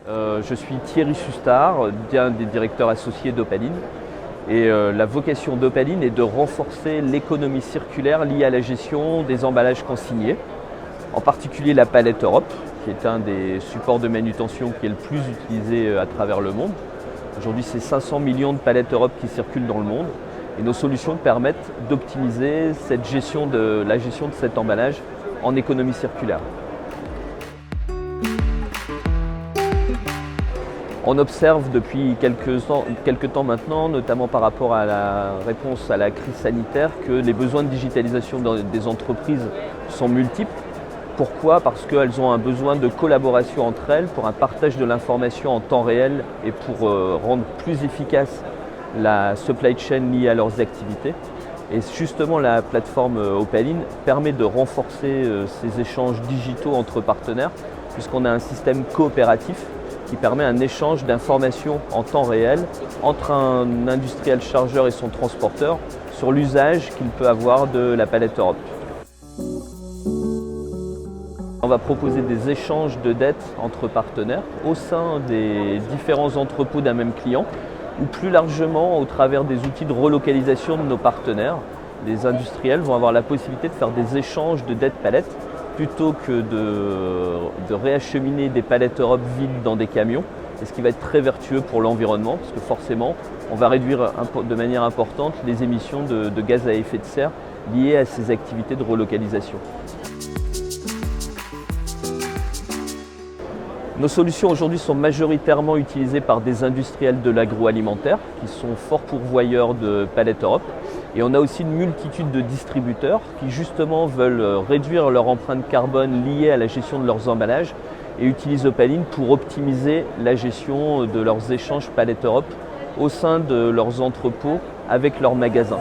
Je suis Thierry Sustard, un des directeurs associés d'Opaline. Et la vocation d'Opaline est de renforcer l'économie circulaire liée à la gestion des emballages consignés, en particulier la palette Europe, qui est un des supports de manutention qui est le plus utilisé à travers le monde. Aujourd'hui, c'est 500 millions de palettes Europe qui circulent dans le monde. Et nos solutions permettent d'optimiser la gestion de cet emballage en économie circulaire. On observe depuis quelques temps maintenant, notamment par rapport à la réponse à la crise sanitaire, que les besoins de digitalisation des entreprises sont multiples. Pourquoi ? Parce qu'elles ont un besoin de collaboration entre elles pour un partage de l'information en temps réel et pour rendre plus efficace la supply chain liée à leurs activités. Et justement, la plateforme Opaline permet de renforcer ces échanges digitaux entre partenaires, puisqu'on a un système coopératif qui permet un échange d'informations en temps réel entre un industriel chargeur et son transporteur sur l'usage qu'il peut avoir de la palette Europe. On va proposer des échanges de dettes entre partenaires au sein des différents entrepôts d'un même client ou plus largement au travers des outils de relocalisation de nos partenaires. Les industriels vont avoir la possibilité de faire des échanges de dettes palettes plutôt que de réacheminer des palettes Europe vides dans des camions, et ce qui va être très vertueux pour l'environnement, parce que forcément, on va réduire de manière importante les émissions de gaz à effet de serre liées à ces activités de relocalisation. Nos solutions aujourd'hui sont majoritairement utilisées par des industriels de l'agroalimentaire qui sont forts pourvoyeurs de palettes Europe. Et on a aussi une multitude de distributeurs qui justement veulent réduire leur empreinte carbone liée à la gestion de leurs emballages et utilisent Opaline pour optimiser la gestion de leurs échanges palettes Europe au sein de leurs entrepôts avec leurs magasins.